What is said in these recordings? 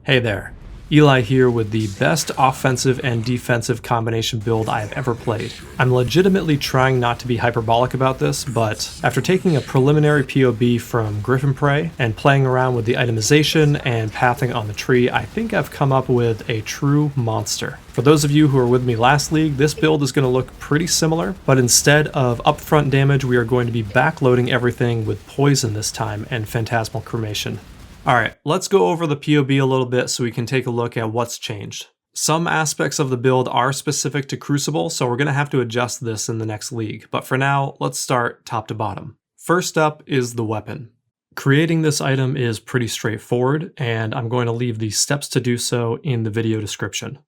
Hey there, Eli here with the best offensive and defensive combination build I have ever played. I'm legitimately trying not to be hyperbolic about this, but after taking a preliminary PoB from Griffin Prey and playing around with the itemization and pathing on the tree, I think I've come up with a true monster. For those of you who were with me last league, this build is going to look pretty similar, but instead of upfront damage, we are going to be backloading everything with poison this time and phantasmal cremation. Alright, let's go over the PoB a little bit so we can take a look at what's changed. Some aspects of the build are specific to Crucible, so we're going to have to adjust this in the next league, but for now, let's start top to bottom. First up is the weapon. Creating this item is pretty straightforward, and I'm going to leave the steps to do so in the video description.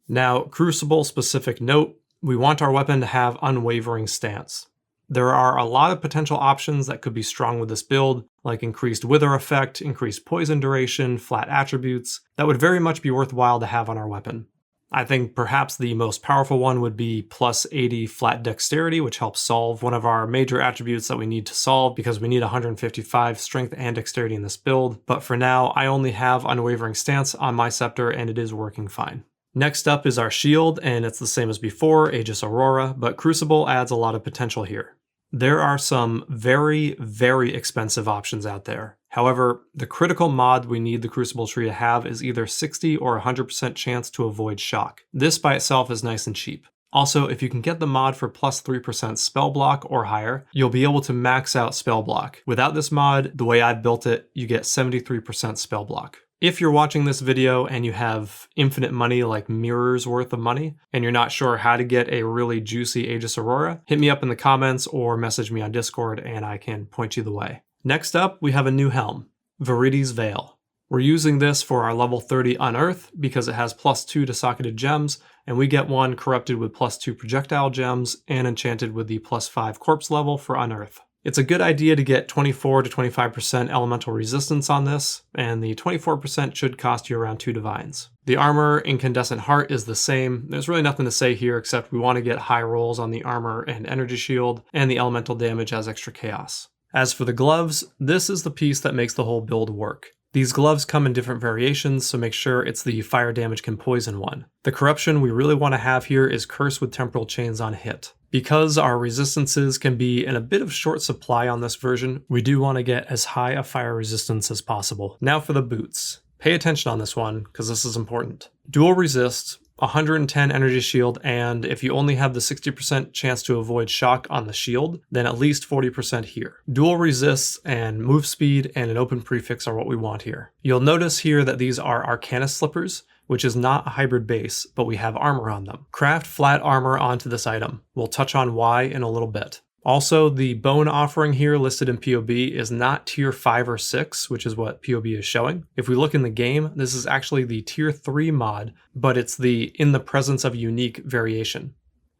Now, Crucible specific note, we want our weapon to have unwavering stance. There are a lot of potential options that could be strong with this build, like increased wither effect, increased poison duration, flat attributes, that would very much be worthwhile to have on our weapon. I think perhaps the most powerful one would be plus 80 flat dexterity, which helps solve one of our major attributes that we need to solve because we need 155 strength and dexterity in this build, but for now I only have unwavering stance on my Sceptre and it is working fine. Next up is our shield, and it's the same as before, Aegis Aurora, but Crucible adds a lot of potential here. There are some very, very expensive options out there. However, the critical mod we need the Crucible tree to have is either 60 or 100% chance to avoid shock. This by itself is nice and cheap. Also, if you can get the mod for plus 3% spell block or higher, you'll be able to max out spell block. Without this mod, the way I've built it, you get 73% spell block. If you're watching this video and you have infinite money, like mirrors worth of money, and you're not sure how to get a really juicy Aegis Aurora, hit me up in the comments or message me on Discord and I can point you the way. Next up, we have a new helm, Viridi's Veil. We're using this for our level 30 Unearth because it has plus 2 to socketed gems, and we get one corrupted with plus 2 projectile gems and enchanted with the plus 5 corpse level for Unearth. It's a good idea to get 24 to 25% elemental resistance on this, and the 24% should cost you around 2 divines. The armor Incandescent Heart is the same. There's really nothing to say here except we want to get high rolls on the armor and energy shield, and the elemental damage has extra chaos. As for the gloves, this is the piece that makes the whole build work. These gloves come in different variations, so make sure it's the fire damage can poison one. The corruption we really want to have here is Curse with Temporal Chains on hit. Because our resistances can be in a bit of short supply on this version, we do want to get as high a fire resistance as possible. Now for the boots. Pay attention on this one, because this is important. Dual resist, 110 energy shield, and if you only have the 60% chance to avoid shock on the shield, then at least 40% here. Dual resists and move speed and an open prefix are what we want here. You'll notice here that these are Arcanist slippers, which is not a hybrid base, but we have armor on them. Craft flat armor onto this item. We'll touch on why in a little bit. Also, the bone offering here listed in PoB is not tier 5 or 6, which is what PoB is showing. If we look in the game, this is actually the tier 3 mod, but it's the in the presence of a unique variation.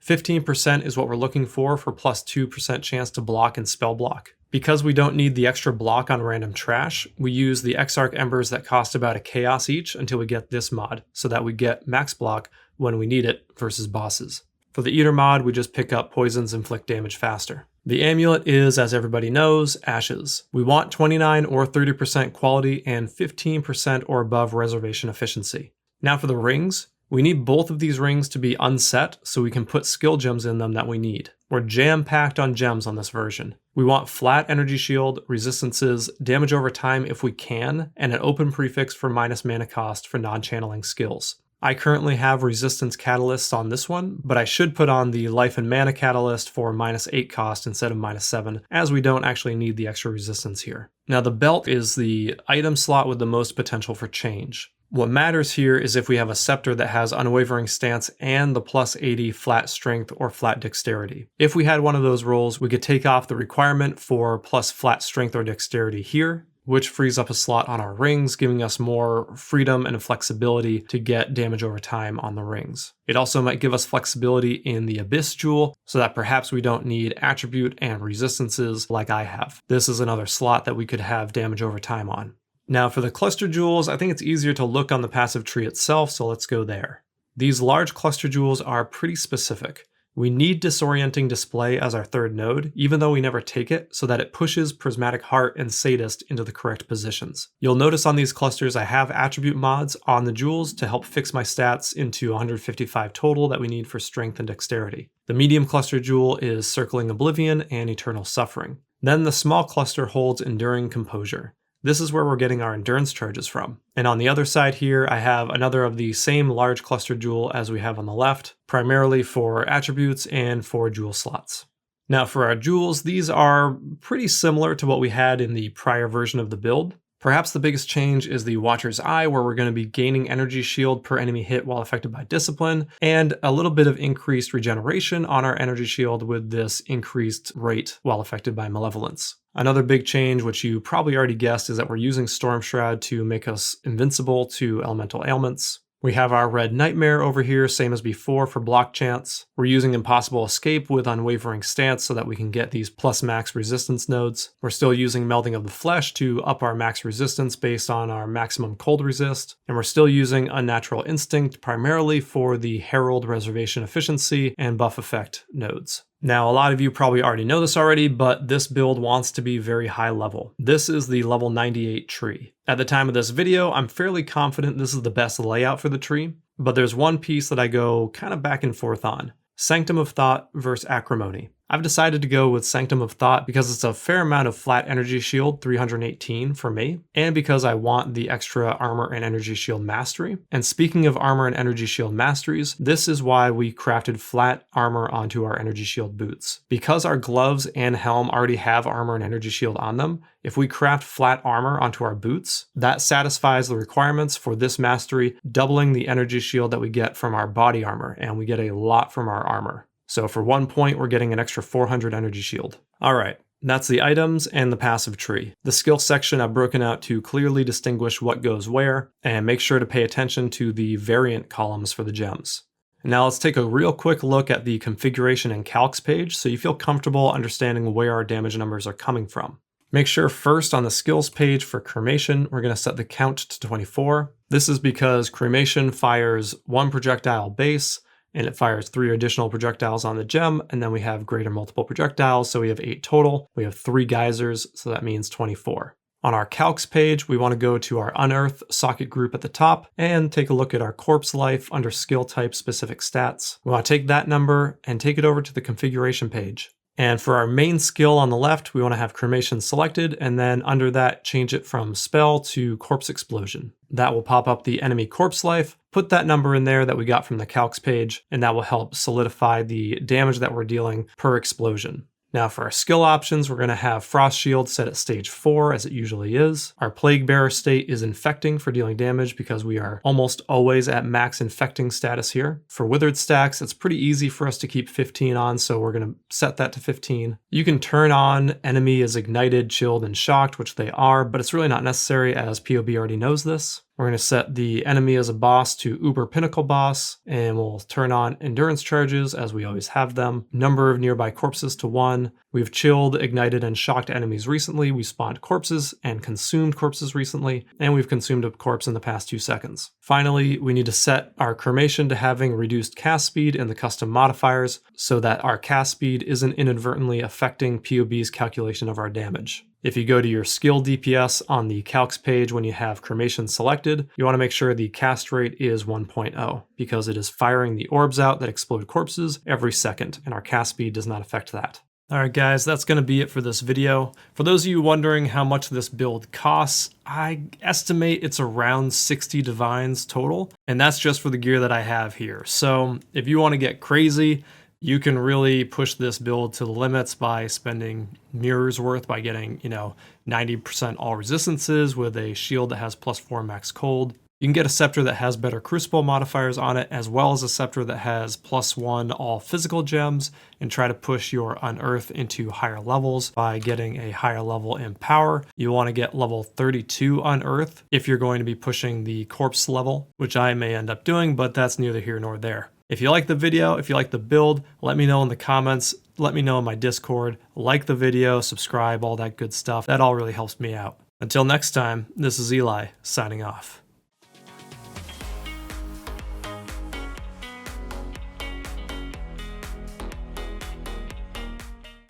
15% is what we're looking for plus 2% chance to block and spell block. Because we don't need the extra block on random trash, we use the Exarch Embers that cost about a chaos each until we get this mod, so that we get max block when we need it versus bosses. For the Eater mod, we just pick up poisons and inflict damage faster. The amulet is, as everybody knows, Ashes. We want 29 or 30% quality and 15% or above reservation efficiency. Now for the rings. We need both of these rings to be unset so we can put skill gems in them that we need. We're jam-packed on gems on this version. We want flat energy shield, resistances, damage over time if we can, and an open prefix for minus mana cost for non-channeling skills. I currently have resistance catalysts on this one, but I should put on the life and mana catalyst for minus 8 cost instead of minus 7, as we don't actually need the extra resistance here. Now the belt is the item slot with the most potential for change. What matters here is if we have a Sceptre that has unwavering stance and the plus 80 flat strength or flat dexterity. If we had one of those rolls, we could take off the requirement for plus flat strength or dexterity here, which frees up a slot on our rings, giving us more freedom and flexibility to get damage over time on the rings. It also might give us flexibility in the Abyss Jewel, so that perhaps we don't need attribute and resistances like I have. This is another slot that we could have damage over time on. Now for the cluster jewels, I think it's easier to look on the passive tree itself, so let's go there. These large cluster jewels are pretty specific. We need Disorienting Display as our third node, even though we never take it, so that it pushes Prismatic Heart and Sadist into the correct positions. You'll notice on these clusters I have attribute mods on the jewels to help fix my stats into 155 total that we need for strength and dexterity. The medium cluster jewel is Circling Oblivion and Eternal Suffering. Then the small cluster holds Enduring Composure. This is where we're getting our endurance charges from. And on the other side here, I have another of the same large cluster jewel as we have on the left, primarily for attributes and for jewel slots. Now for our jewels, these are pretty similar to what we had in the prior version of the build. Perhaps the biggest change is the Watcher's Eye, where we're going to be gaining energy shield per enemy hit while affected by discipline, and a little bit of increased regeneration on our energy shield with this increased rate while affected by malevolence. Another big change, which you probably already guessed, is that we're using Storm Shroud to make us invincible to elemental ailments. We have our Red Nightmare over here, same as before for block chance. We're using Impossible Escape with Unwavering Stance so that we can get these plus max resistance nodes. We're still using Melding of the Flesh to up our max resistance based on our maximum cold resist. And we're still using Unnatural Instinct primarily for the Herald Reservation Efficiency and Buff Effect nodes. Now, a lot of you probably already know this already, but this build wants to be very high level. This is the level 98 tree. At the time of this video, I'm fairly confident this is the best layout for the tree, but there's one piece that I go kind of back and forth on. Sanctum of Thought versus Acrimony. I've decided to go with Sanctum of Thought because it's a fair amount of flat energy shield, 318 for me, and because I want the extra armor and energy shield mastery. And speaking of armor and energy shield masteries, this is why we crafted flat armor onto our energy shield boots. Because our gloves and helm already have armor and energy shield on them, if we craft flat armor onto our boots, that satisfies the requirements for this mastery, doubling the energy shield that we get from our body armor, and we get a lot from our armor. So for 1 point, we're getting an extra 400 energy shield. All right, that's the items and the passive tree. The skill section I've broken out to clearly distinguish what goes where, and make sure to pay attention to the variant columns for the gems. Now let's take a real quick look at the configuration and calcs page so you feel comfortable understanding where our damage numbers are coming from. Make sure first on the skills page for cremation, we're going to set the count to 24. This is because cremation fires 1 projectile base, and it fires 3 additional projectiles on the gem, and then we have greater multiple projectiles, so we have 8 total. We have 3 geysers, so that means 24. On our calcs page, we want to go to our unearth socket group at the top and take a look at our corpse life under skill type specific stats. We want to take that number and take it over to the configuration page. And for our main skill on the left, we want to have cremation selected, and then under that, change it from spell to corpse explosion. That will pop up the enemy corpse life, put that number in there that we got from the calcs page, and that will help solidify the damage that we're dealing per explosion. Now for our skill options, we're going to have Frost Shield set at stage 4 as it usually is. Our Plague Bearer state is infecting for dealing damage because we are almost always at max infecting status here. For Withered stacks, it's pretty easy for us to keep 15 on, so we're going to set that to 15. You can turn on enemy as ignited, chilled, and shocked, which they are, but it's really not necessary as PoB already knows this. We're going to set the enemy as a boss to Uber Pinnacle Boss, and we'll turn on endurance charges as we always have them. Number of nearby corpses to 1. We've chilled, ignited, and shocked enemies recently. We spawned corpses and consumed corpses recently, and we've consumed a corpse in the past 2 seconds. Finally, we need to set our cremation to having reduced cast speed in the custom modifiers so that our cast speed isn't inadvertently affecting PoB's calculation of our damage. If you go to your skill DPS on the calcs page when you have cremation selected, you want to make sure the cast rate is 1.0 because it is firing the orbs out that explode corpses every second, and our cast speed does not affect that. Alright guys, that's going to be it for this video. For those of you wondering how much this build costs, I estimate it's around 60 divines total, and that's just for the gear that I have here. So if you want to get crazy, you can really push this build to the limits by spending mirrors worth by getting, 90% all resistances with a shield that has +4 max cold. You can get a Sceptre that has better Crucible modifiers on it, as well as a Sceptre that has +1 all physical gems, and try to push your Unearth into higher levels by getting a higher level in power. You want to get level 32 Unearth if you're going to be pushing the corpse level, which I may end up doing, but that's neither here nor there. If you like the video, if you like the build, let me know in the comments, let me know in my Discord, like the video, subscribe, all that good stuff. That all really helps me out. Until next time, this is Eli, signing off.